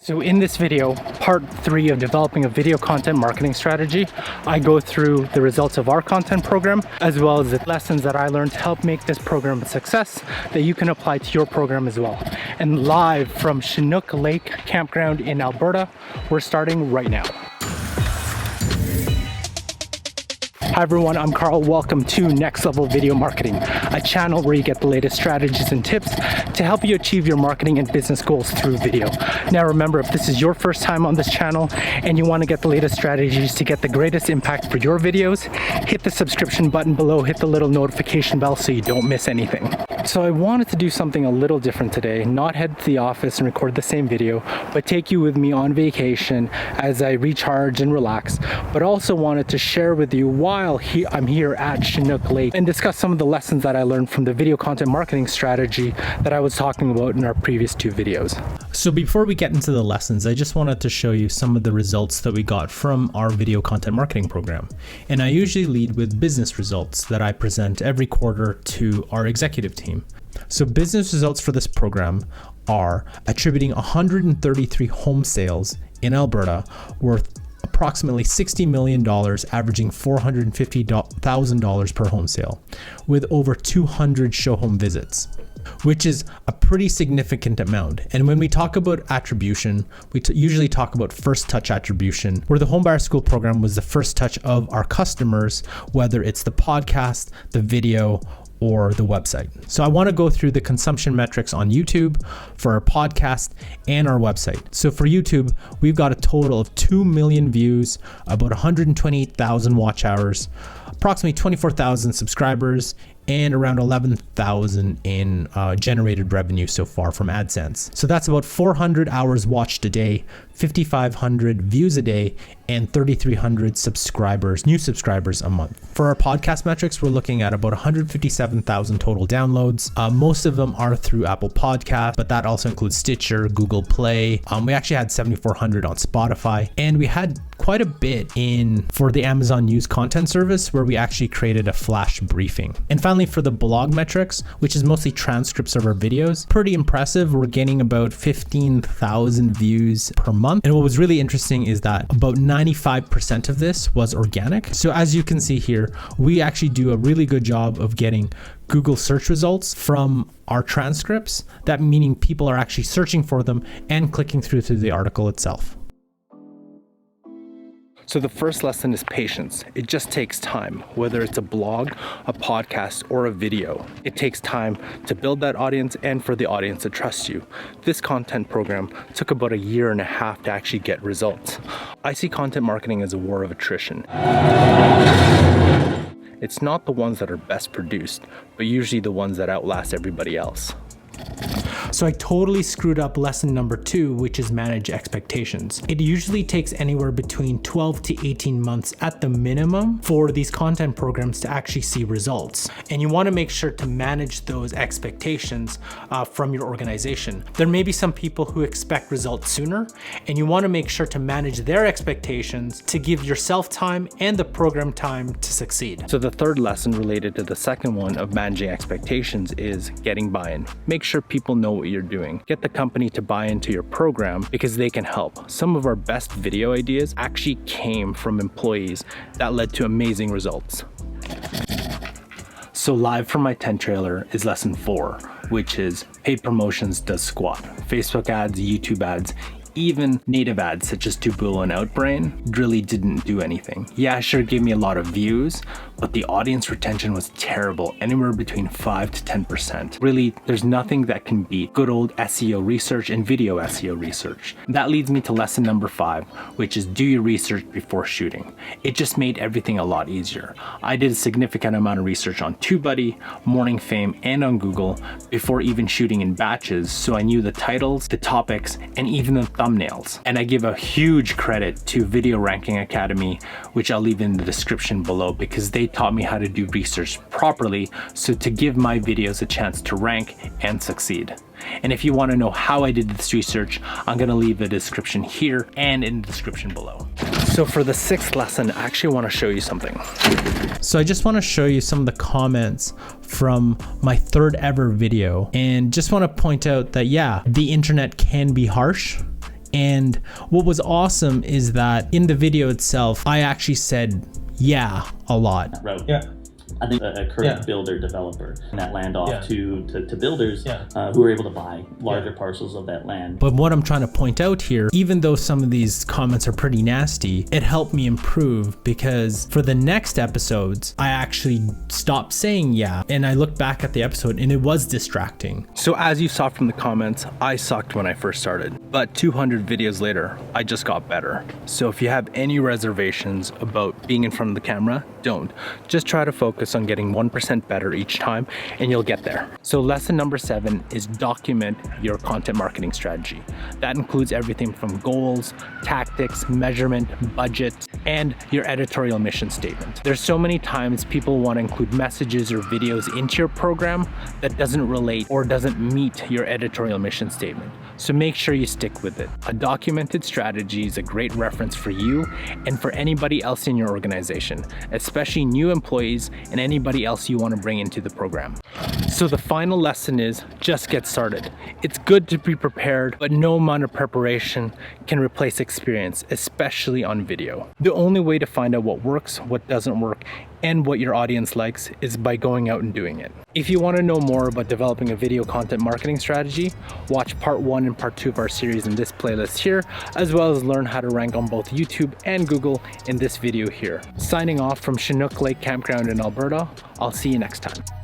So in this video, part 3 of developing a video content marketing strategy, I go through the results of our content program, as well as the lessons that I learned to help make this program a success that you can apply to your program as well. And live from Chinook Lake Campground in Alberta, we're starting right now. Hi everyone, I'm Carl. Welcome to Next Level Video Marketing, a channel where you get the latest strategies and tips to help you achieve your marketing and business goals through video. Now remember, if this is your first time on this channel and you want to get the latest strategies to get the greatest impact for your videos, hit the subscription button below, hit the little notification bell so you don't miss anything. So I wanted to do something a little different today, not head to the office and record the same video, but take you with me on vacation as I recharge and relax, but also wanted to share with you while I'm here at Chinook Lake and discuss some of the lessons that I learned from the video content marketing strategy that I was talking about in our previous 2 videos. So before we get into the lessons, I just wanted to show you some of the results that we got from our video content marketing program. And I usually lead with business results that I present every quarter to our executive team. So business results for this program are attributing 133 home sales in Alberta worth approximately $60 million, averaging $450,000 per home sale, with over 200 show home visits, which is a pretty significant amount. And when we talk about attribution, we usually talk about first touch attribution, where the Home Buyer School program was the first touch of our customers, whether it's the podcast, the video, or the website. So I want to go through the consumption metrics on YouTube for our podcast and our website. So for YouTube, we've got a total of 2 million views, about 128,000 watch hours, approximately 24,000 subscribers, and around 11,000 in generated revenue so far from AdSense. So that's about 400 hours watched a day, 5,500 views a day, and 3,300 subscribers, new subscribers a month. For our podcast metrics, we're looking at about 157,000 total downloads. Most of them are through Apple Podcasts, but that also includes Stitcher, Google Play. We actually had 7,400 on Spotify, and we had quite a bit for the Amazon News content service, where we actually created a flash briefing. And finally, for the blog metrics, which is mostly transcripts of our videos, pretty impressive. We're getting about 15,000 views per month. And what was really interesting is that about 95% of this was organic. So as you can see here, we actually do a really good job of getting Google search results from our transcripts, that meaning people are actually searching for them and clicking through to the article itself. So the first lesson is patience. It just takes time, whether it's a blog, a podcast, or a video. It takes time to build that audience and for the audience to trust you. This content program took about 1.5 years to actually get results. I see content marketing as a war of attrition. It's not the ones that are best produced, but usually the ones that outlast everybody else. So I totally screwed up lesson number 2, which is manage expectations. It usually takes anywhere between 12 to 18 months at the minimum for these content programs to actually see results. And you want to make sure to manage those expectations from your organization. There may be some people who expect results sooner, and you want to make sure to manage their expectations to give yourself time and the program time to succeed. So the third lesson related to the second one of managing expectations is getting buy-in. Make sure people know what you're doing. Get the company to buy into your program because they can help. Some of our best video ideas actually came from employees that led to amazing results. So live from my tent trailer is lesson 4, which is paid promotions does squat. Facebook ads, YouTube ads, even native ads such as Taboola and Outbrain really didn't do anything. Yeah, sure, gave me a lot of views, but the audience retention was terrible, anywhere between 5 to 10%. Really, there's nothing that can beat good old SEO research and video SEO research. That leads me to lesson number 5, which is do your research before shooting. It just made everything a lot easier. I did a significant amount of research on TubeBuddy, Morning Fame, and on Google before even shooting in batches, so I knew the titles, the topics, and even the thumbnails. And I give a huge credit to Video Ranking Academy, which I'll leave in the description below, because they taught me how to do research properly, so to give my videos a chance to rank and succeed. And if you want to know how I did this research, I'm going to leave the description here and in the description below. So for the 6th lesson, I actually want to show you something. So I just want to show you some of the comments from my 3rd ever video, and just want to point out that yeah, the internet can be harsh, And what was awesome is that in the video itself, I actually said yeah a lot. Route. Yeah. I think a current builder developer and that land off to builders who are able to buy larger parcels of that land. But what I'm trying to point out here, even though some of these comments are pretty nasty, it helped me improve, because for the next episodes, I actually stopped saying yeah. And I looked back at the episode and it was distracting. So as you saw from the comments, I sucked when I first started, but 200 videos later, I just got better. So if you have any reservations about being in front of the camera, don't. Just try to focus on getting 1% better each time and you'll get there. So lesson number 7 is document your content marketing strategy. That includes everything from goals, tactics, measurement, budget, and your editorial mission statement. There's so many times people want to include messages or videos into your program that doesn't relate or doesn't meet your editorial mission statement. So make sure you stick with it. A documented strategy is a great reference for you and for anybody else in your organization, especially new employees and anybody else you want to bring into the program. So the final lesson is just get started. It's good to be prepared, but no amount of preparation can replace experience, especially on video. The only way to find out what works, what doesn't work, and what your audience likes is by going out and doing it. If you want to know more about developing a video content marketing strategy, watch part 1 and part 2 of our series in this playlist here, as well as learn how to rank on both YouTube and Google in this video here. Signing off from Chinook Lake Campground in Alberta, I'll see you next time.